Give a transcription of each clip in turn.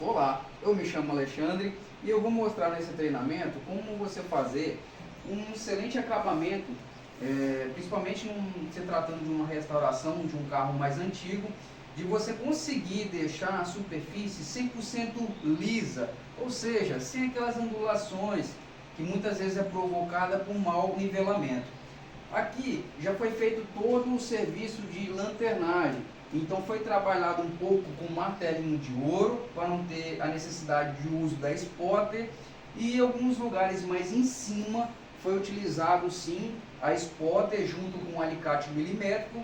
Olá, eu me chamo Alexandre e eu vou mostrar nesse treinamento como você fazer um excelente acabamento, principalmente se tratando de uma restauração de um carro mais antigo, de você conseguir deixar a superfície 100% lisa, ou seja, sem aquelas ondulações que muitas vezes é provocada por mau nivelamento. Aqui já foi feito todo o serviço de lanternagem, então foi trabalhado um pouco com martelinho de ouro para não ter a necessidade de uso da spotter, e em alguns lugares mais em cima foi utilizado sim a spotter junto com um alicate milimétrico.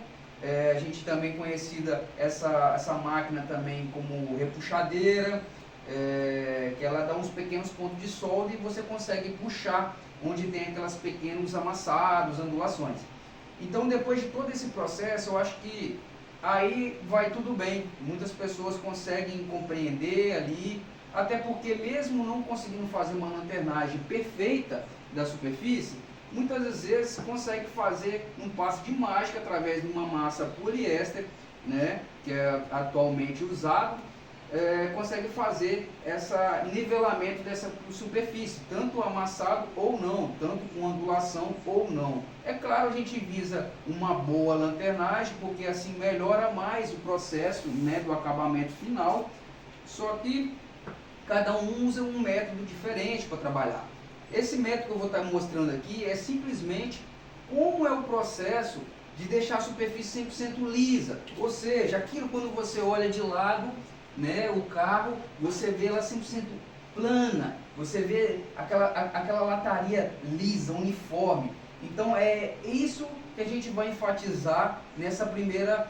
A gente também conhecida essa máquina também como repuxadeira, que ela dá uns pequenos pontos de solda e você consegue puxar onde tem aquelas pequenos amassados, ondulações. Então, depois de todo esse processo, eu acho que aí vai tudo bem. Muitas pessoas conseguem compreender ali, até porque mesmo não conseguindo fazer uma lanternagem perfeita da superfície, muitas das vezes consegue fazer um passe de mágica através de uma massa poliéster, né, que é atualmente usado. Consegue fazer esse nivelamento dessa superfície, tanto amassado ou não, tanto com ondulação ou não. É claro, a gente visa uma boa lanternagem, porque assim melhora mais o processo, né, do acabamento final, só que cada um usa um método diferente para trabalhar. Esse método que eu vou estar mostrando aqui é simplesmente como é o processo de deixar a superfície 100% lisa, ou seja, aquilo quando você olha de lado, né, o carro, você vê ela 100% plana, você vê aquela lataria lisa, uniforme. Então é isso que a gente vai enfatizar nessa primeira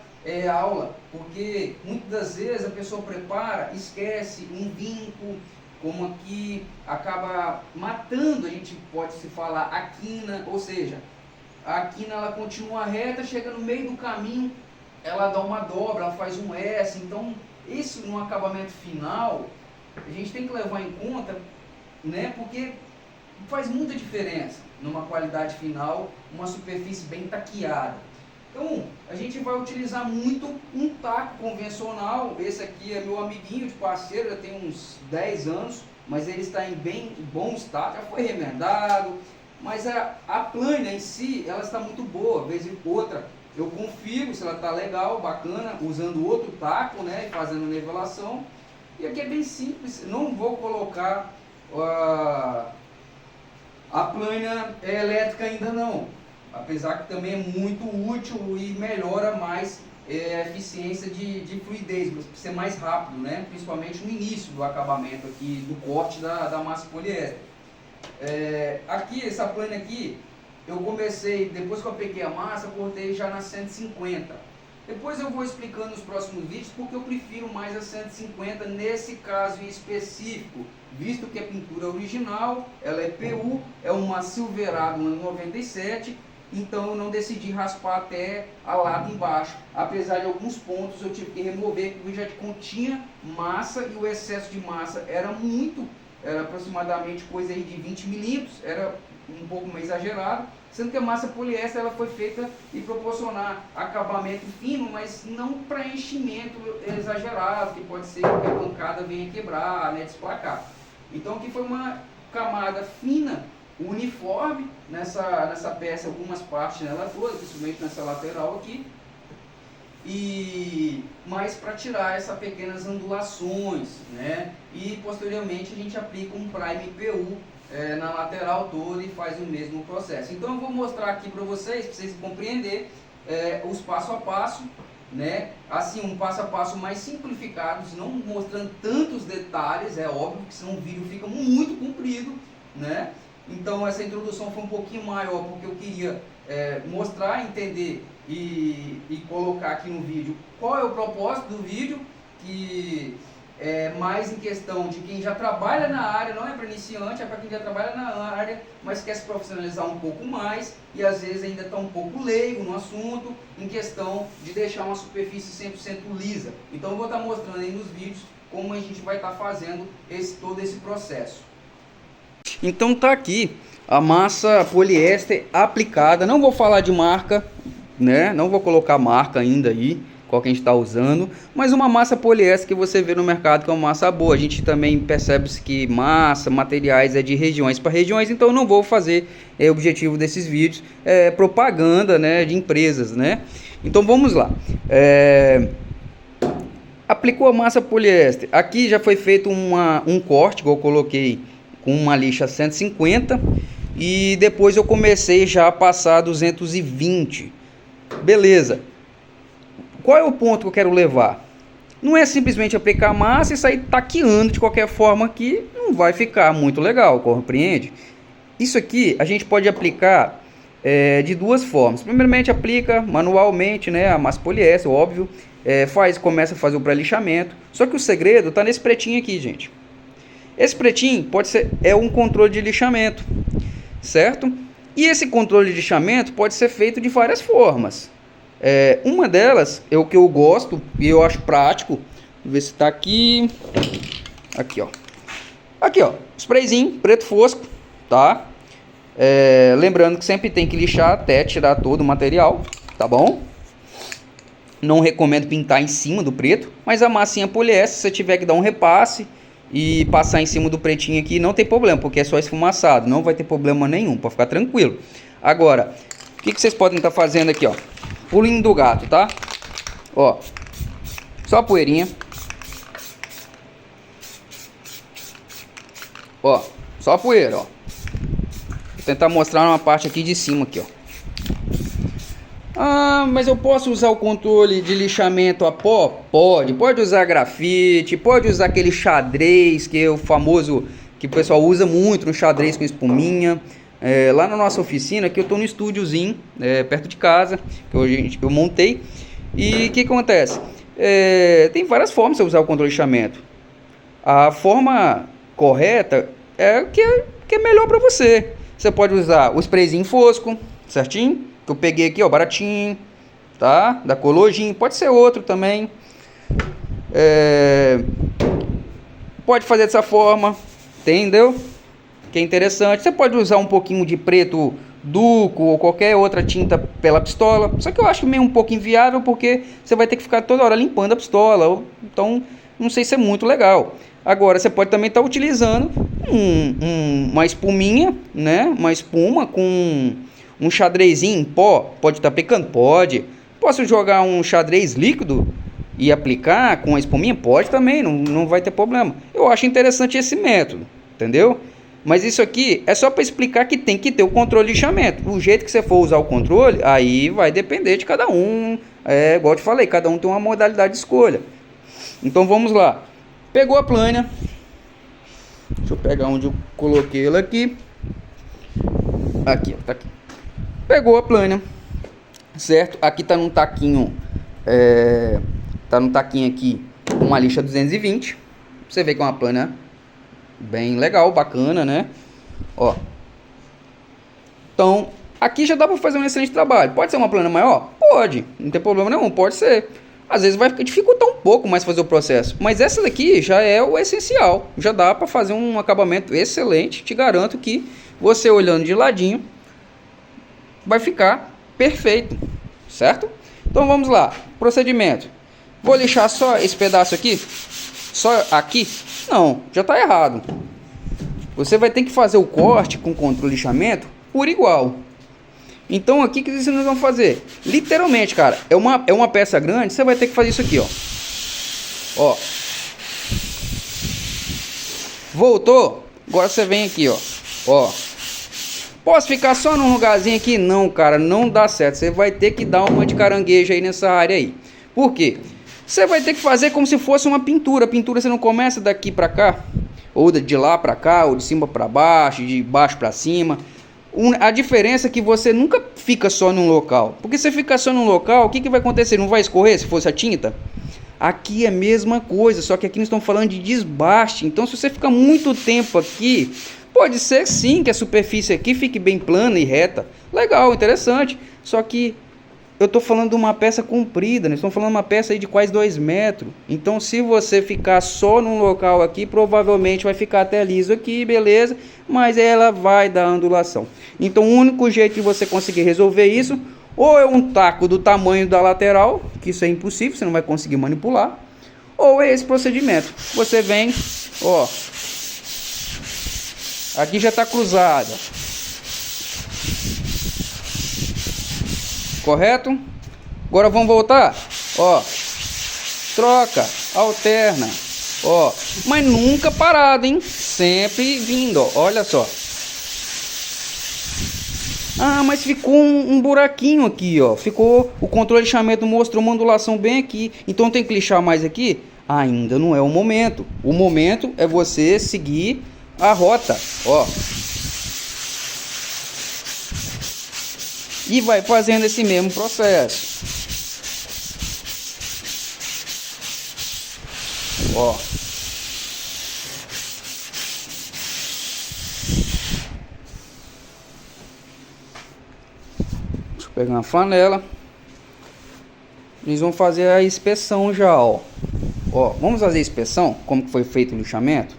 aula, porque muitas das vezes a pessoa prepara, esquece um vinco, como aqui, acaba matando, a gente pode se falar a quina, ou seja, a quina ela continua reta, chega no meio do caminho, ela dá uma dobra, ela faz um S. Então isso no acabamento final a gente tem que levar em conta, né, porque faz muita diferença numa qualidade final, uma superfície bem taqueada. Então a gente vai utilizar muito um taco convencional. Esse aqui é meu amiguinho de parceiro, já tem uns 10 anos, mas ele está em bem bom estado, já foi remendado, mas a plana em si, ela está muito boa. Vez em outra eu confiro se ela está legal, bacana, usando outro taco, né, e fazendo a nivelação. E aqui é bem simples, não vou colocar a plana elétrica ainda não, apesar que também é muito útil e melhora mais a eficiência de fluidez, para ser mais rápido, né, principalmente no início do acabamento aqui, do corte da massa poliéster. Aqui, essa plana aqui, eu comecei, depois que eu peguei a massa, cortei já na 150. Depois eu vou explicando nos próximos vídeos porque eu prefiro mais a 150 nesse caso em específico, visto que a pintura original, ela é PU, é uma Silverado 97, então eu não decidi raspar até a lata embaixo. Apesar de alguns pontos eu tive que remover, porque já continha massa e o excesso de massa era aproximadamente coisa aí de 20 milímetros, era um pouco mais exagerado, sendo que a massa poliéster ela foi feita e proporcionar acabamento fino, mas não preenchimento exagerado, que pode ser que a bancada venha quebrar, né, desplacar. Então aqui foi uma camada fina, uniforme nessa peça, algumas partes nela toda, principalmente nessa lateral aqui, mas para tirar essas pequenas ondulações, né? E posteriormente a gente aplica um prime PU na lateral toda e faz o mesmo processo. Então eu vou mostrar aqui para vocês compreender os passo a passo, né? Assim, um passo a passo mais simplificado, não mostrando tantos detalhes, é óbvio que senão o vídeo fica muito comprido, né? Então essa introdução foi um pouquinho maior porque eu queria mostrar, entender e colocar aqui no vídeo qual é o propósito do vídeo, que é mais em questão de quem já trabalha na área, não é para iniciante, é para quem já trabalha na área, mas quer se profissionalizar um pouco mais e às vezes ainda está um pouco leigo no assunto, em questão de deixar uma superfície 100% lisa. Então eu vou estar mostrando aí nos vídeos como a gente vai estar fazendo todo esse processo. Então tá aqui a massa poliéster aplicada, não vou falar de marca, né? Não vou colocar marca ainda aí, qual que a gente está usando, mas uma massa poliéster que você vê no mercado que é uma massa boa. A gente também percebe que massa, materiais é de regiões para regiões, então eu não vou fazer, o objetivo desses vídeos é propaganda, né, de empresas, né? Então vamos lá. Aplicou a massa poliéster, aqui já foi feito um corte que eu coloquei com uma lixa 150 e depois eu comecei já a passar 220. Beleza. Qual é o ponto que eu quero levar? Não é simplesmente aplicar massa e sair taqueando de qualquer forma, que não vai ficar muito legal, compreende? Isso aqui a gente pode aplicar de duas formas. Primeiramente, aplica manualmente, né, a massa poliéster, óbvio. Começa a fazer o pré-lixamento. Só que o segredo está nesse pretinho aqui, gente. Esse pretinho é um controle de lixamento, certo? E esse controle de lixamento pode ser feito de várias formas. Uma delas é o que eu gosto e eu acho prático. Vou ver se está aqui. Aqui, ó. Aqui, ó. Sprayzinho preto fosco, tá? Lembrando que sempre tem que lixar até tirar todo o material, tá bom? Não recomendo pintar em cima do preto, mas a massinha poliéster, se você tiver que dar um repasse e passar em cima do pretinho aqui, não tem problema, porque é só esfumaçado, não vai ter problema nenhum, pode ficar tranquilo. Agora, o que vocês podem estar fazendo aqui, ó? Pulinho do gato, tá? Ó, só a poeirinha. Ó, só a poeira, ó. Vou tentar mostrar uma parte aqui de cima, aqui, ó. Ah, mas eu posso usar o controle de lixamento a pó? Pode usar grafite, pode usar aquele xadrez, que é o famoso, que o pessoal usa muito no xadrez com espuminha. Lá na nossa oficina, aqui eu estou no estúdiozinho, perto de casa, que eu montei. E o que acontece? Tem várias formas de você usar o controle de lixamento. A forma correta é que é melhor para você. Você pode usar o sprayzinho fosco, certinho? Que eu peguei aqui, ó, baratinho, tá? Da Cologin, pode ser outro também. Pode fazer dessa forma, entendeu? Que é interessante. Você pode usar um pouquinho de preto Duco ou qualquer outra tinta pela pistola. Só que eu acho meio um pouco inviável, porque você vai ter que ficar toda hora limpando a pistola. Então, não sei se é muito legal. Agora, você pode também estar utilizando uma espuminha, né? Uma espuma com um xadrezinho em pó. Pode estar aplicando? Pode. Posso jogar um xadrez líquido e aplicar com a espuminha? Pode também, não vai ter problema. Eu acho interessante esse método, entendeu? Mas isso aqui é só para explicar que tem que ter o controle de lixamento. O jeito que você for usar o controle, aí vai depender de cada um. Igual eu te falei, cada um tem uma modalidade de escolha. Então vamos lá. Pegou a plânia. Deixa eu pegar onde eu coloquei ela aqui. Aqui, ó, tá aqui. Pegou a plânia, certo? Aqui tá num taquinho, aqui, uma lixa 220. Você vê que é uma plânia bem legal, bacana, né? Ó. Então, aqui já dá para fazer um excelente trabalho. Pode ser uma plânia maior? Pode, não tem problema nenhum, pode ser. Às vezes vai dificultar um pouco mais fazer o processo, mas essa daqui já é o essencial. Já dá para fazer um acabamento excelente. Te garanto que você olhando de ladinho vai ficar perfeito, certo? Então vamos lá, procedimento. Vou lixar só esse pedaço aqui? Só aqui? Não, já está errado. Você vai ter que fazer o corte com controle de lixamento por igual. Então aqui, o que vocês vão fazer? Literalmente, cara, é uma peça grande, você vai ter que fazer isso aqui, ó. Ó. Voltou? Agora você vem aqui, ó. Ó. Posso ficar só num lugarzinho aqui? Não, cara, não dá certo. Você vai ter que dar uma de caranguejo aí nessa área aí. Por quê? Você vai ter que fazer como se fosse uma pintura. A pintura você não começa daqui pra cá, ou de lá pra cá, ou de cima pra baixo, de baixo pra cima. A diferença é que você nunca fica só num local. Porque se você ficar só num local, o que vai acontecer? Não vai escorrer se fosse a tinta? Aqui é a mesma coisa, só que aqui nós estamos falando de desbaste. Então se você ficar muito tempo aqui, pode ser sim que a superfície aqui fique bem plana e reta. Legal, interessante. Só que eu estou falando de uma peça comprida, nós estamos falando de uma peça aí de quase 2 metros. Então se você ficar só num local aqui, provavelmente vai ficar até liso aqui, beleza? Mas ela vai dar ondulação. Então o único jeito de você conseguir resolver isso, Ou é um taco do tamanho da lateral, que isso é impossível, você não vai conseguir manipular. Ou é esse procedimento. Você vem, ó, aqui já está cruzada. Correto? Agora vamos voltar. Ó, troca, alterna. Ó, mas nunca parado, hein? Sempre vindo, ó. Olha só. Ah, mas ficou um buraquinho aqui, ó. Ficou, o controle de lixamento mostrou uma ondulação bem aqui. Então tem que lixar mais aqui? Ainda não é o momento. O momento é você seguir a rota, ó. E vai fazendo esse mesmo processo. Ó. Deixa eu pegar uma flanela. Eles vão fazer a inspeção já, ó. Ó, vamos fazer a inspeção, como que foi feito o lixamento.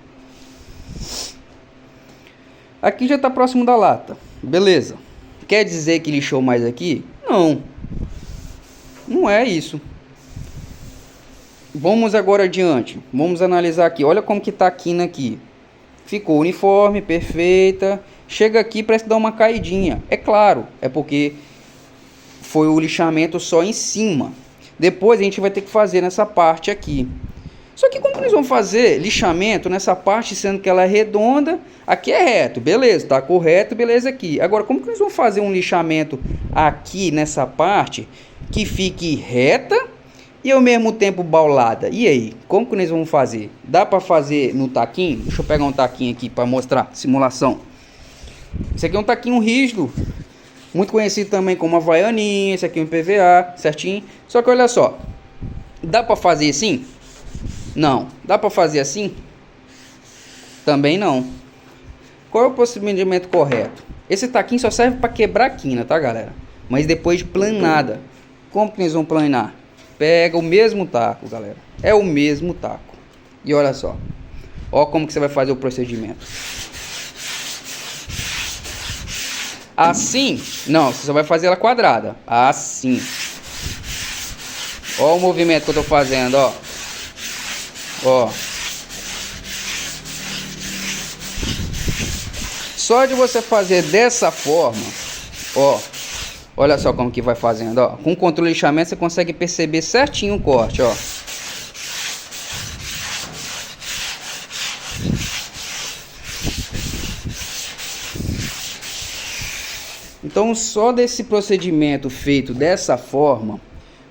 Aqui já está próximo da lata. Beleza. Quer dizer que lixou mais aqui? Não. Não é isso. Vamos agora adiante. Vamos analisar aqui. Olha como que tá a quina aqui. Ficou uniforme, perfeita. Chega aqui, parece dar uma caidinha. É claro, é porque foi o lixamento só em cima. Depois a gente vai ter que fazer nessa parte aqui. Só que como que nós vamos fazer lixamento nessa parte, sendo que ela é redonda, aqui é reto, beleza, tá correto, beleza aqui. Agora, como que nós vamos fazer um lixamento aqui nessa parte que fique reta e ao mesmo tempo baulada? E aí, como que nós vamos fazer? Dá para fazer no taquinho? Deixa eu pegar um taquinho aqui para mostrar, simulação. Esse aqui é um taquinho rígido, muito conhecido também como havaianinha, esse aqui é um PVA, certinho. Só que olha só, dá para fazer assim? Não. Dá para fazer assim? Também não. Qual é o procedimento correto? Esse taquinho só serve para quebrar a quina, tá, galera? Mas depois de planada. Como que eles vão planar? Pega o mesmo taco, galera. É o mesmo taco. E olha só. Ó como que você vai fazer o procedimento. Assim? Não, você só vai fazer ela quadrada. Assim. Ó o movimento que eu tô fazendo, ó. Ó, só de você fazer dessa forma, ó, olha só como que vai fazendo, ó. Com o controle de lixamento você consegue perceber certinho o corte, ó. Então, só desse procedimento feito dessa forma,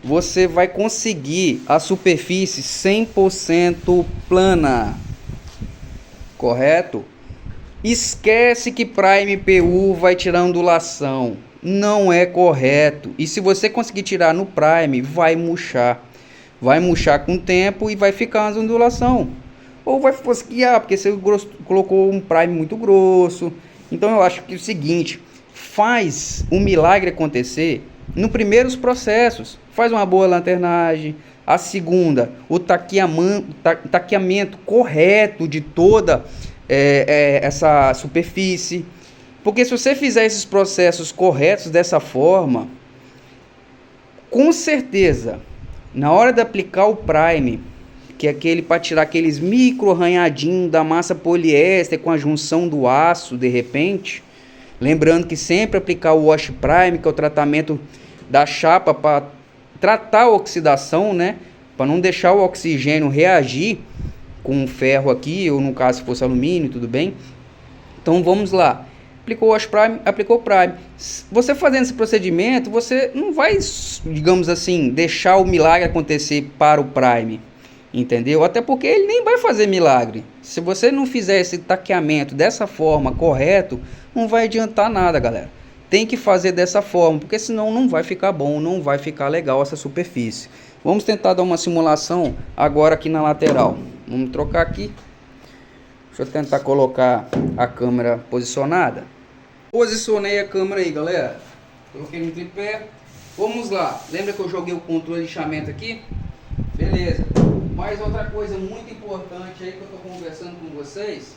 você vai conseguir a superfície 100% plana, correto? Esquece que Prime PU vai tirar ondulação, não é correto. E se você conseguir tirar no Prime, vai murchar com o tempo e vai ficar uma ondulação. Ou vai fosquear, porque você colocou um Prime muito grosso. Então eu acho que é o seguinte, faz um milagre acontecer nos primeiros processos. Faz uma boa lanternagem. A segunda, o taqueamento correto de toda essa superfície. Porque se você fizer esses processos corretos dessa forma, com certeza, na hora de aplicar o Prime, que é aquele para tirar aqueles micro arranhadinhos da massa poliéster com a junção do aço de repente, lembrando que sempre aplicar o Wash Prime, que é o tratamento da chapa para tratar a oxidação, né? Para não deixar o oxigênio reagir com o ferro aqui, ou no caso se fosse alumínio, tudo bem? Então vamos lá. Aplicou o Wash Prime, aplicou o Prime. Você fazendo esse procedimento, você não vai, digamos assim, deixar o milagre acontecer para o Prime. Entendeu? Até porque ele nem vai fazer milagre. Se você não fizer esse taqueamento dessa forma correto, não vai adiantar nada, galera. Tem que fazer dessa forma, porque senão não vai ficar bom, não vai ficar legal essa superfície. Vamos tentar dar uma simulação agora aqui na lateral. Vamos trocar aqui. Deixa eu tentar colocar a câmera posicionada. Posicionei a câmera aí, galera. Coloquei no tripé. Vamos lá. Lembra que eu joguei o controle de lixamento aqui? Beleza. Mais outra coisa muito importante aí que eu estou conversando com vocês.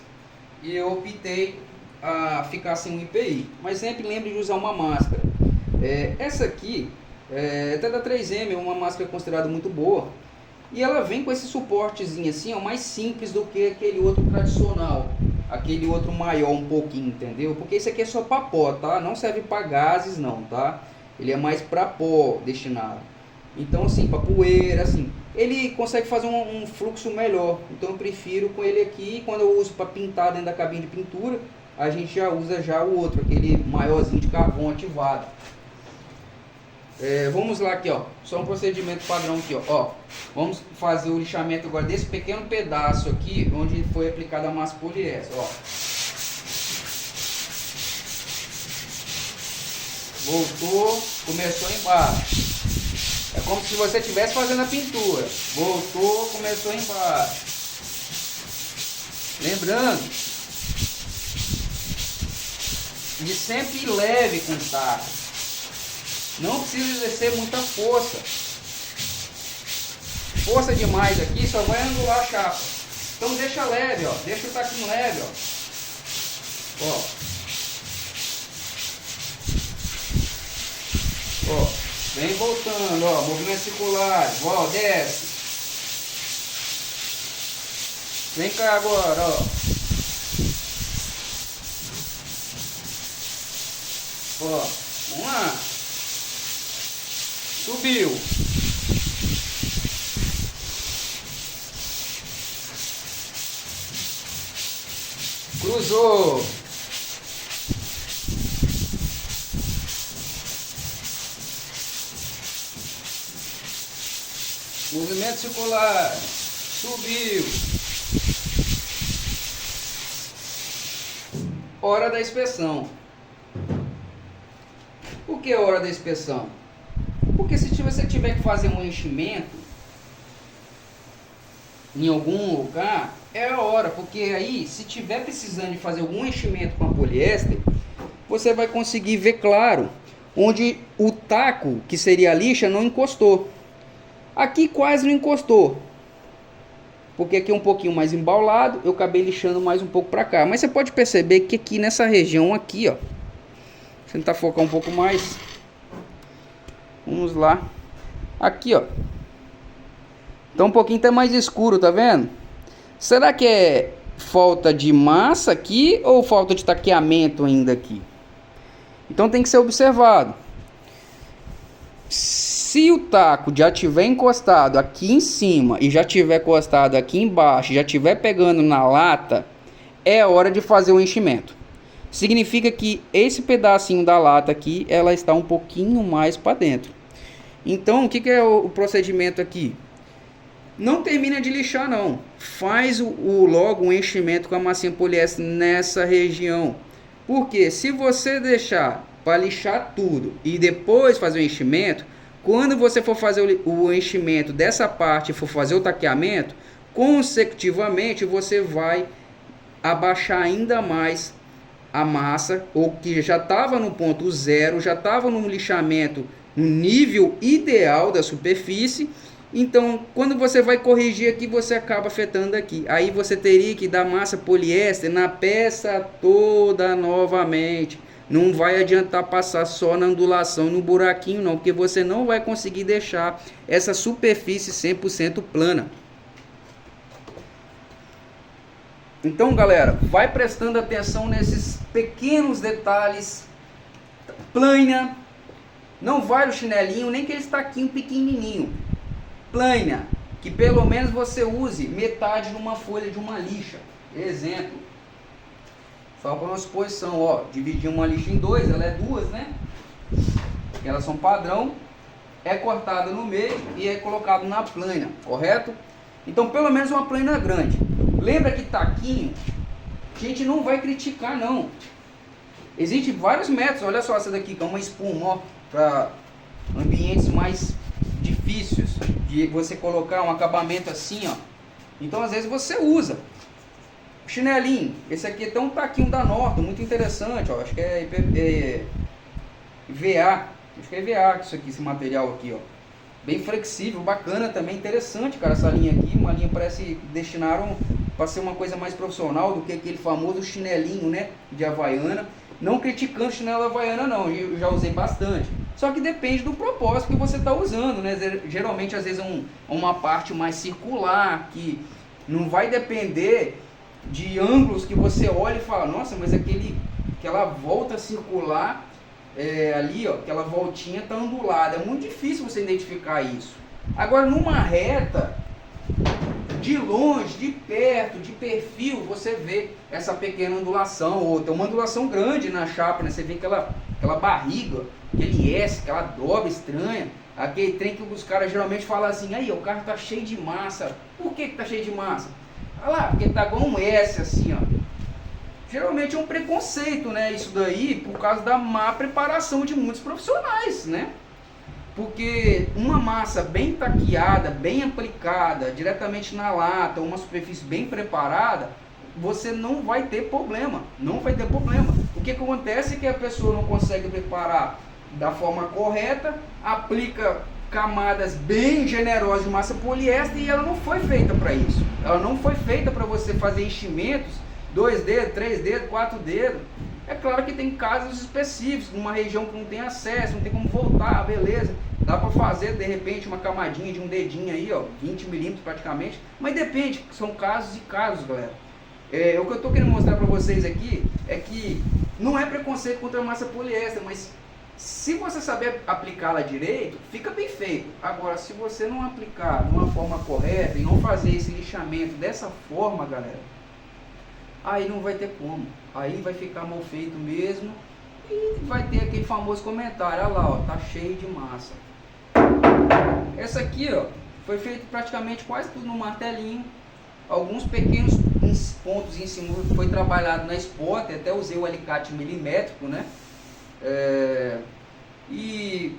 E eu optei a ficar sem um IPI. Mas sempre lembre de usar uma máscara. Essa aqui é até da 3M, uma máscara considerada muito boa. E ela vem com esse suportezinho assim, ó, mais simples do que aquele outro tradicional. Aquele outro maior um pouquinho, entendeu? Porque esse aqui é só para pó, tá? Não serve para gases não, tá? Ele é mais para pó destinado. Então assim, para poeira, assim. Ele consegue fazer um fluxo melhor. Então eu prefiro com ele aqui. Quando eu uso para pintar dentro da cabine de pintura, a gente já usa já o outro, aquele maiorzinho de carvão ativado. Vamos lá aqui, ó. Só um procedimento padrão aqui, ó. Vamos fazer o lixamento agora desse pequeno pedaço aqui, onde foi aplicada a massa poliéster, ó. Voltou, começou embaixo. É como se você estivesse fazendo a pintura. Voltou, começou embaixo. Lembrando de sempre ir leve com o taco. Não precisa exercer muita força. Força demais aqui só vai anular a chapa. Então deixa leve, ó. Deixa o taquinho leve, ó. Ó. Vem voltando, ó. Movimentos circulares. Ó, desce. Vem cá agora, ó. Ó. Vamos lá. Subiu. Cruzou. Movimento circular. Subiu. Hora da inspeção. Por que hora da inspeção? Porque se você tiver que fazer um enchimento em algum lugar, é a hora. Porque aí, se tiver precisando de fazer algum enchimento com a poliéster, você vai conseguir ver claro onde o taco, que seria a lixa, não encostou. Aqui quase não encostou, porque aqui é um pouquinho mais embaulado, eu acabei lixando mais um pouco para cá. Mas você pode perceber que aqui nessa região aqui, ó, vou tentar focar um pouco mais. Vamos lá. Aqui, ó. Então um pouquinho tá mais escuro, tá vendo? Será que é falta de massa aqui ou falta de taqueamento ainda aqui? Então tem que ser observado. Se o taco já tiver encostado aqui em cima e já tiver encostado aqui embaixo, já tiver pegando na lata, é hora de fazer o enchimento. Significa que esse pedacinho da lata aqui, ela está um pouquinho mais para dentro. Então, o que é o procedimento aqui? Não termina de lixar não. Faz logo um enchimento com a massinha poliéster nessa região. Porque se você deixar para lixar tudo e depois fazer o enchimento, quando você for fazer o enchimento dessa parte e for fazer o taqueamento, consecutivamente você vai abaixar ainda mais a massa, ou que já estava no ponto zero, já estava no lixamento no nível ideal da superfície. Então, quando você vai corrigir aqui, você acaba afetando aqui. Aí você teria que dar massa poliéster na peça toda novamente. Não vai adiantar passar só na ondulação, no buraquinho não, porque você não vai conseguir deixar essa superfície 100% plana. Então, galera, vai prestando atenção nesses pequenos detalhes. Plana, não vale o chinelinho, nem aquele taquinho pequenininho. Plana, que pelo menos você use metade de uma folha de uma lixa. Exemplo. Só para uma suposição, ó, dividir uma lixa em dois, ela é duas, né? Elas são padrão, é cortada no meio e é colocado na plana, correto? Então pelo menos uma plana grande. Lembra que taquinho, a gente não vai criticar não. Existem vários métodos, olha só essa daqui que é uma espuma, ó, para ambientes mais difíceis de você colocar um acabamento assim, ó. Então às vezes você usa. Chinelinho, esse aqui tem um taquinho da Norton, muito interessante, ó. Acho que é VA, acho que é VA isso aqui, esse material aqui, ó. Bem flexível, bacana também, interessante, cara, essa linha aqui. Uma linha parece que destinaram para ser uma coisa mais profissional do que aquele famoso chinelinho, né, de Havaiana. Não criticando chinelo Havaiana não, eu já usei bastante. Só que depende do propósito que você está usando, né? Geralmente, às vezes, uma parte mais circular, que não vai depender de ângulos que você olha e fala, nossa, mas aquela volta circular ali, ó, aquela voltinha está ondulada. É muito difícil você identificar isso. Agora, numa reta, de longe, de perto, de perfil, você vê essa pequena ondulação, ou tem uma ondulação grande na chapa, né? Você vê aquela barriga, aquele S, aquela dobra estranha, aquele trem que os caras geralmente falam assim, aí o carro tá cheio de massa. Por que tá cheio de massa? Olha lá, porque tá igual um S assim, ó. Geralmente é um preconceito, né? Isso daí por causa da má preparação de muitos profissionais, né? Porque uma massa bem taqueada, bem aplicada, diretamente na lata, uma superfície bem preparada, você não vai ter problema, não vai ter problema. O que acontece é que a pessoa não consegue preparar da forma correta, aplica camadas bem generosas de massa poliéster e ela não foi feita para isso. Ela não foi feita para você fazer enchimentos, 2 dedos, 3 dedos, 4 dedos. É claro que tem casos específicos, numa região que não tem acesso, não tem como voltar, beleza. Dá para fazer de repente uma camadinha de um dedinho aí, ó, 20 milímetros praticamente. Mas depende, são casos e casos, galera. O que eu estou querendo mostrar para vocês aqui é que não é preconceito contra a massa poliéster, mas se você saber aplicá-la direito, fica bem feito. Agora, se você não aplicar de uma forma correta e não fazer esse lixamento dessa forma, galera, aí não vai ter como. Aí vai ficar mal feito mesmo e vai ter aquele famoso comentário, olha lá, ó, tá cheio de massa. Essa aqui, ó, foi feito praticamente quase tudo no martelinho. Alguns pequenos pontos em cima foi trabalhado na spotter, até usei o alicate milimétrico, né? E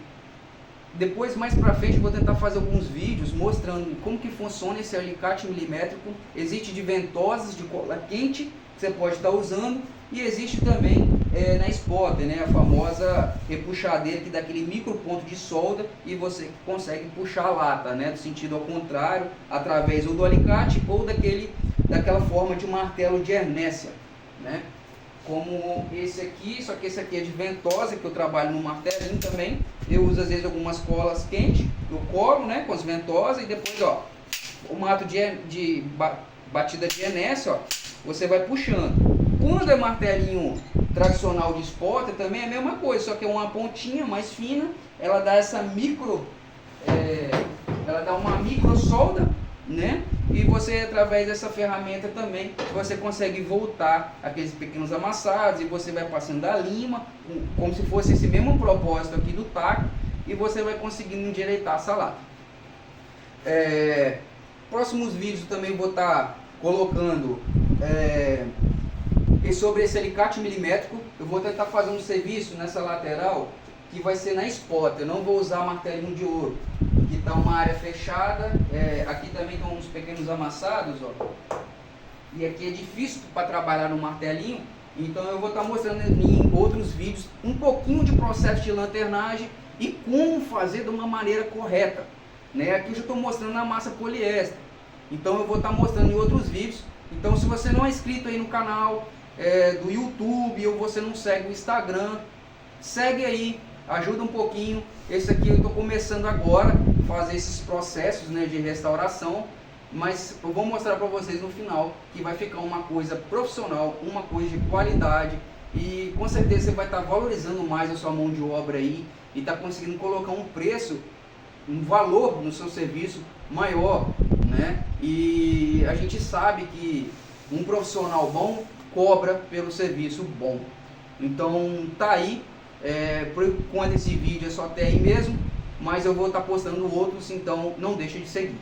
depois, mais pra frente, vou tentar fazer alguns vídeos mostrando como que funciona esse alicate milimétrico. Existe de ventosas, de cola quente, que você pode estar usando, e existe também na spotter, né, a famosa repuxadeira que dá aquele micro ponto de solda e você consegue puxar a lata, né, do sentido ao contrário, através ou do alicate ou daquela forma de martelo de Hernécia, né, como esse aqui, só que esse aqui é de ventosa, que eu trabalho no martelinho também. Eu uso às vezes algumas colas quentes, eu colo, né, com as ventosas e depois, ó, o mato de batida de Hernécia, ó, você vai puxando. Quando é martelinho tradicional de spotter também é a mesma coisa, só que é uma pontinha mais fina, ela dá essa ela dá uma micro solda, né? E você, através dessa ferramenta também, você consegue voltar aqueles pequenos amassados e você vai passando a lima, como se fosse esse mesmo propósito aqui do taco, e você vai conseguindo endireitar essa lata. Próximos vídeos também vou estar colocando sobre esse alicate milimétrico. Eu vou tentar fazer um serviço nessa lateral que vai ser na spotter, eu não vou usar martelinho de ouro, que está uma área fechada. Aqui também tem uns pequenos amassados, ó, e aqui é difícil para trabalhar no martelinho, então eu vou estar mostrando em outros vídeos um pouquinho de processo de lanternagem e como fazer de uma maneira correta, né? Aqui eu já estou mostrando a massa poliéster, então eu vou estar mostrando em outros vídeos. Então, se você não é inscrito aí no canal do YouTube, ou você não segue o Instagram, segue aí, ajuda um pouquinho. Esse aqui eu estou começando agora a fazer esses processos, né, de restauração, mas eu vou mostrar para vocês no final que vai ficar uma coisa profissional, uma coisa de qualidade, e com certeza você vai estar valorizando mais a sua mão de obra aí e está conseguindo colocar um preço, um valor no seu serviço maior, né? E a gente sabe que um profissional bom cobra pelo serviço bom. Então tá aí, por enquanto esse vídeo é só até aí mesmo, mas eu vou estar postando outros, então não deixe de seguir.